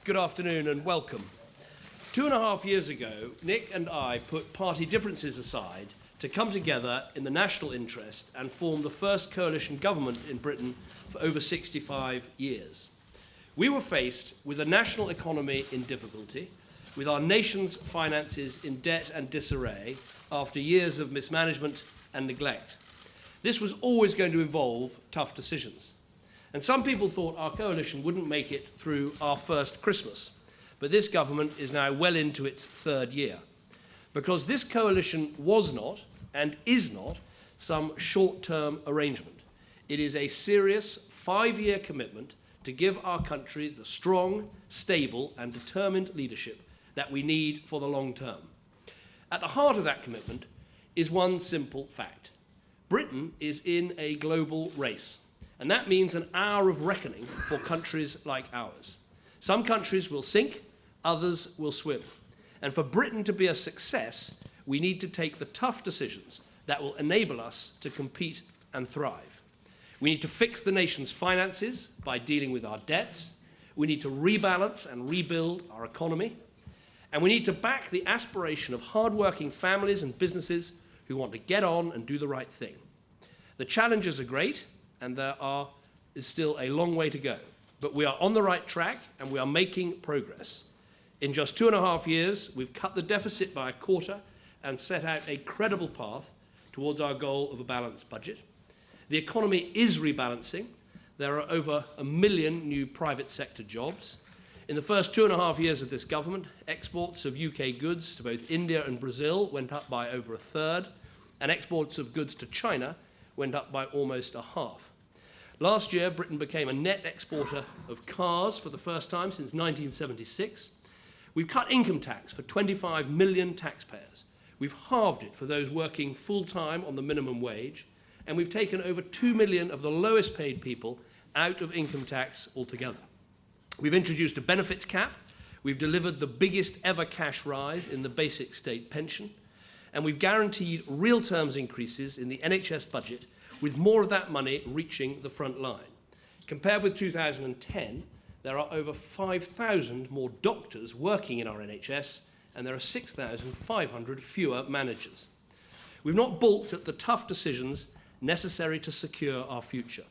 Good afternoon and welcome. 2.5 years ago, Nick and I put party differences aside to come together in the national interest and form the first coalition government in Britain for over 65 years. We were faced with a national economy in difficulty, with our nation's finances in debt and disarray after years of mismanagement and neglect. This was always going to involve tough decisions. And some people thought our coalition wouldn't make it through our first Christmas. But this government is now well into its third year. Because this coalition was not, and is not, some short-term arrangement. It is a serious 5-year commitment to give our country the strong, stable, and determined leadership that we need for the long term. At the heart of that commitment is one simple fact. Britain is in a global race. And that means an hour of reckoning for countries like ours. Some countries will sink, others will swim. And for Britain to be a success, we need to take the tough decisions that will enable us to compete and thrive. We need to fix the nation's finances by dealing with our debts. We need to rebalance and rebuild our economy. And we need to back the aspiration of hard-working families and businesses who want to get on and do the right thing. The challenges are great, and there is still a long way to go. But we are on the right track, and we are making progress. In just 2.5 years, we've cut the deficit by 1/4 and set out a credible path towards our goal of a balanced budget. The economy is rebalancing. There are over 1 million new private sector jobs. In the first 2.5 years of this government, exports of UK goods to both India and Brazil went up by over 1/3, and exports of goods to China went up by almost 1/2. Last year, Britain became a net exporter of cars for the first time since 1976. We've cut income tax for 25 million taxpayers. We've halved it for those working full-time on the minimum wage, and we've taken over 2 million of the lowest paid people out of income tax altogether. We've introduced a benefits cap. We've delivered the biggest ever cash rise in the basic state pension. And we've guaranteed real terms increases in the NHS budget, with more of that money reaching the front line. Compared with 2010, there are over 5,000 more doctors working in our NHS, and there are 6,500 fewer managers. We've not balked at the tough decisions necessary to secure our future.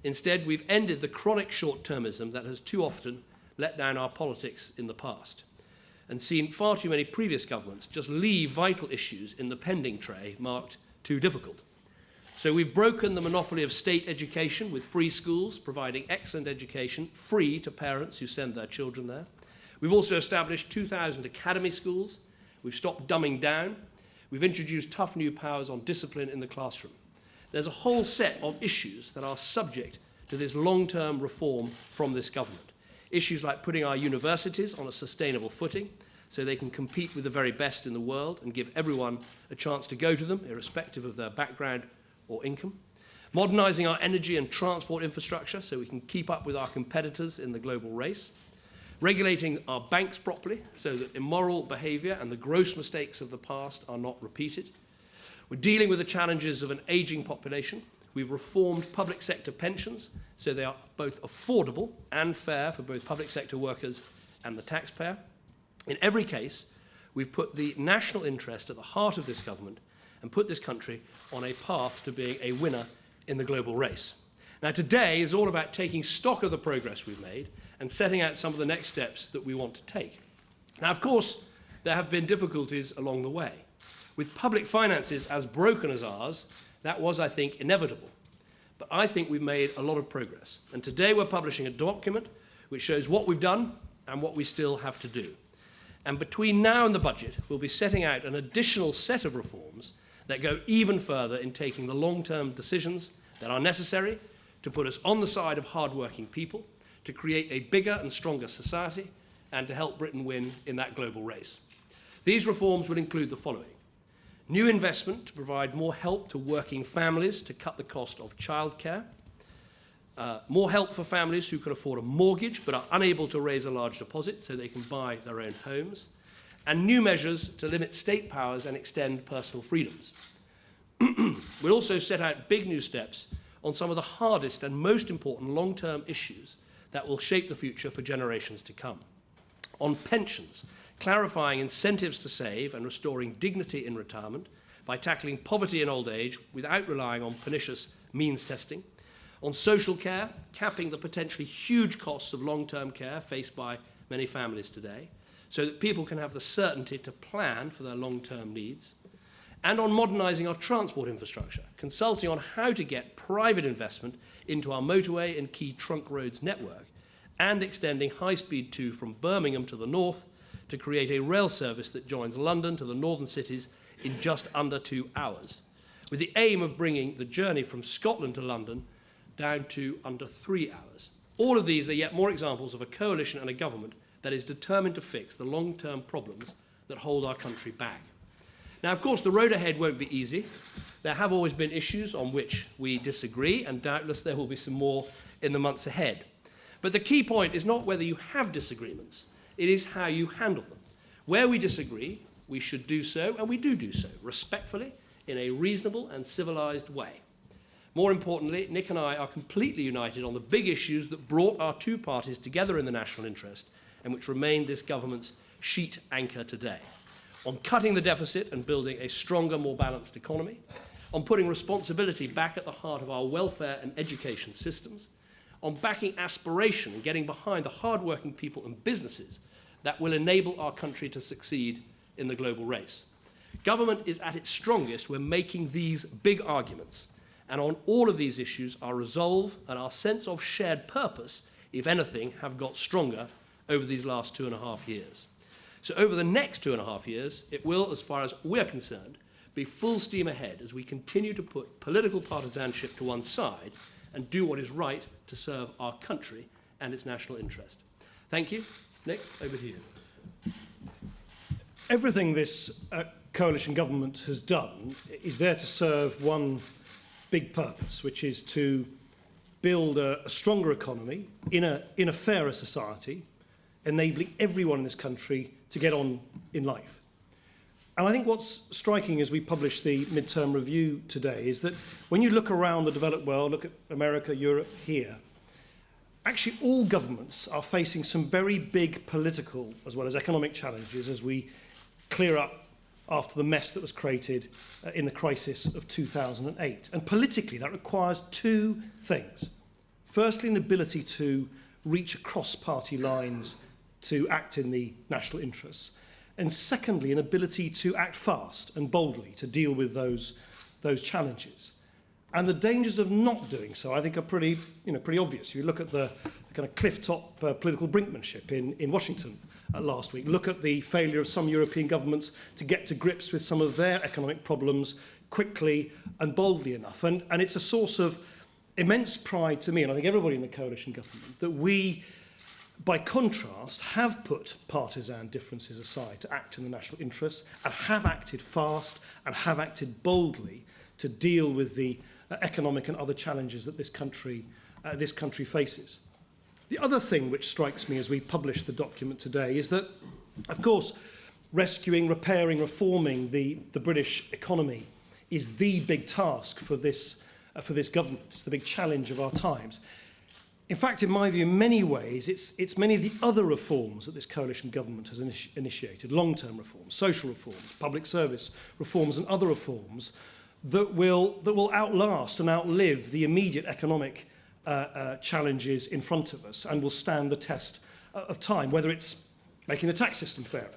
Instead, we've ended the chronic short-termism that has too often let down our politics in the past, and seen far too many previous governments just leave vital issues in the pending tray marked too difficult. So we've broken the monopoly of state education with free schools, providing excellent education free to parents who send their children there. We've also established 2,000 academy schools. We've stopped dumbing down. We've introduced tough new powers on discipline in the classroom. There's a whole set of issues that are subject to this long-term reform from this government. Issues like putting our universities on a sustainable footing so they can compete with the very best in the world and give everyone a chance to go to them, irrespective of their background or income. Modernising our energy and transport infrastructure so we can keep up with our competitors in the global race. Regulating our banks properly so that immoral behaviour and the gross mistakes of the past are not repeated. We're dealing with the challenges of an ageing population. We've reformed public sector pensions so they are both affordable and fair for both public sector workers and the taxpayer. In every case, we've put the national interest at the heart of this government and put this country on a path to being a winner in the global race. Now, today is all about taking stock of the progress we've made and setting out some of the next steps that we want to take. Now, of course, there have been difficulties along the way. With public finances as broken as ours, that was, I think, inevitable. But I think we've made a lot of progress. And today we're publishing a document which shows what we've done and what we still have to do. And between now and the budget, we'll be setting out an additional set of reforms that go even further in taking the long-term decisions that are necessary to put us on the side of hard-working people, to create a bigger and stronger society, and to help Britain win in that global race. These reforms will include the following. New investment to provide more help to working families to cut the cost of childcare. More help for families who can afford a mortgage but are unable to raise a large deposit so they can buy their own homes. And new measures to limit state powers and extend personal freedoms. We'll also set out big new steps on some of the hardest and most important long-term issues that will shape the future for generations to come. On pensions, clarifying incentives to save and restoring dignity in retirement by tackling poverty in old age without relying on pernicious means testing. On social care, capping the potentially huge costs of long-term care faced by many families today, so that people can have the certainty to plan for their long-term needs. And on modernising our transport infrastructure, consulting on how to get private investment into our motorway and key trunk roads network, and extending high-speed 2 from Birmingham to the north to create a rail service that joins London to the northern cities in just under 2 hours, with the aim of bringing the journey from Scotland to London down to under 3 hours. All of these are yet more examples of a coalition and a government that is determined to fix the long-term problems that hold our country back. Now, of course, the road ahead won't be easy. There have always been issues on which we disagree, and doubtless there will be some more in the months ahead. But the key point is not whether you have disagreements, it is how you handle them. Where we disagree, we should do so, and we do so, respectfully, in a reasonable and civilised way. More importantly, Nick and I are completely united on the big issues that brought our two parties together in the national interest and which remain this government's sheet anchor today. On cutting the deficit and building a stronger, more balanced economy, on putting responsibility back at the heart of our welfare and education systems, on backing aspiration and getting behind the hard-working people and businesses that will enable our country to succeed in the global race. Government is at its strongest when making these big arguments, and on all of these issues, our resolve and our sense of shared purpose, if anything, have got stronger over these last 2.5 years. So over the next 2.5 years, it will, as far as we're concerned, be full steam ahead as we continue to put political partisanship to one side and do what is right to serve our country and its national interest. Thank you. Nick, over to you. Everything this coalition government has done is there to serve one big purpose, which is to build a stronger economy in a fairer society, enabling everyone in this country to get on in life. And I think what's striking as we publish the midterm review today is that when you look around the developed world, look at America, Europe, here, actually all governments are facing some very big political as well as economic challenges as we clear up after the mess that was created in the crisis of 2008. And politically, that requires two things. Firstly, an ability to reach across party lines to act in the national interests. And secondly, an ability to act fast and boldly to deal with those challenges. And the dangers of not doing so, I think, are pretty obvious. You look at the kind of cliff-top political brinkmanship in Washington last week. Look at the failure of some European governments to get to grips with some of their economic problems quickly and boldly enough. And it's a source of immense pride to me, and I think everybody in the coalition government, that we, by contrast, have put partisan differences aside to act in the national interests and have acted fast and have acted boldly to deal with the economic and other challenges that this country faces. The other thing which strikes me as we publish the document today is that, of course, rescuing, repairing, reforming the British economy is the big task for this government. It's the big challenge of our times. In fact, in my view, in many ways, it's many of the other reforms that this coalition government has initiated, long-term reforms, social reforms, public service reforms and other reforms that will outlast and outlive the immediate economic challenges in front of us and will stand the test of time, whether it's making the tax system fairer,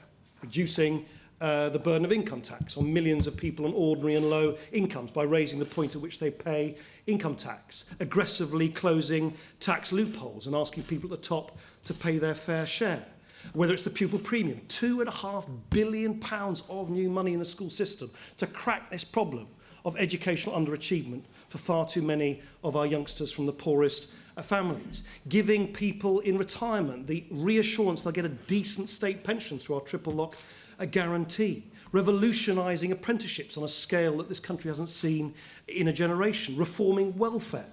reducing the burden of income tax on millions of people on ordinary and low incomes by raising the point at which they pay income tax, aggressively closing tax loopholes and asking people at the top to pay their fair share. Whether it's the pupil premium, £2.5 billion of new money in the school system to crack this problem of educational underachievement for far too many of our youngsters from the poorest families. Giving people in retirement the reassurance they'll get a decent state pension through our triple lock guarantee. Revolutionising apprenticeships on a scale that this country hasn't seen in a generation. Reforming welfare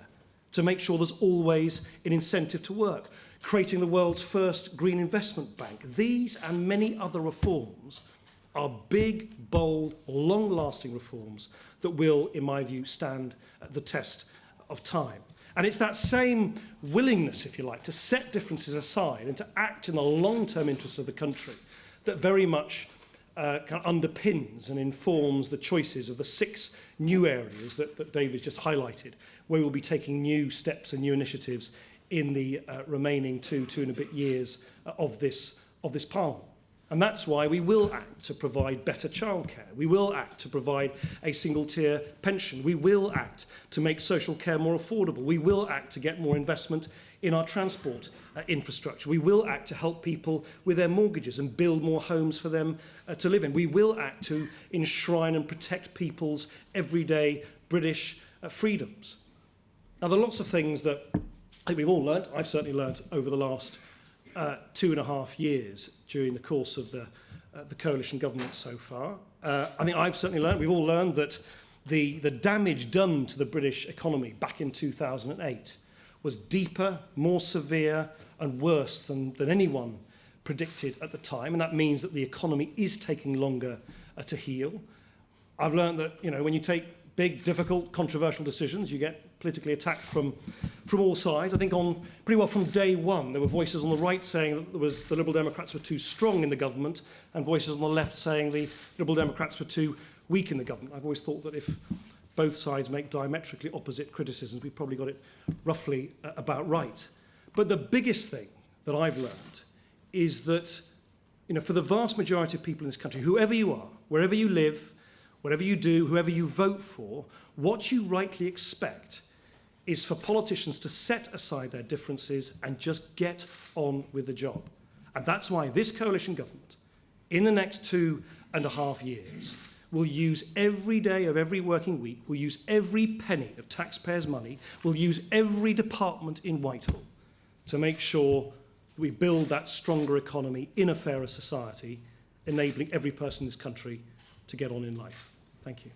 to make sure there's always an incentive to work. Creating the world's first green investment bank. These and many other reforms are big, bold, long-lasting reforms that will, in my view, stand the test of time. And it's that same willingness, if you like, to set differences aside and to act in the long-term interests of the country that very much kind of underpins and informs the choices of the 6 new areas that David's just highlighted, where we'll be taking new steps and new initiatives in the remaining two and a bit years of this Parliament. And that's why we will act to provide better childcare. We will act to provide a single-tier pension. We will act to make social care more affordable. We will act to get more investment in our transport infrastructure. We will act to help people with their mortgages and build more homes for them to live in. We will act to enshrine and protect people's everyday British freedoms. Now, there are lots of things that I think we've all learnt. I've certainly learnt over the last 2.5 years during the course of the coalition government so far. I think I've certainly learned, we've all learned that the damage done to the British economy back in 2008 was deeper, more severe and worse than anyone predicted at the time, and that means that the economy is taking longer to heal. I've learned that, you know, when you take big, difficult, controversial decisions, you get politically attacked from all sides. I think pretty well from day one, there were voices on the right saying that the Liberal Democrats were too strong in the government, and voices on the left saying the Liberal Democrats were too weak in the government. I've always thought that if both sides make diametrically opposite criticisms, we've probably got it roughly about right. But the biggest thing that I've learned is that, you know, for the vast majority of people in this country, whoever you are, wherever you live, whatever you do, whoever you vote for, what you rightly expect is for politicians to set aside their differences and just get on with the job. And that's why this coalition government, in the next 2.5 years, will use every day of every working week, will use every penny of taxpayers' money, will use every department in Whitehall to make sure that we build that stronger economy in a fairer society, enabling every person in this country to get on in life. Thank you.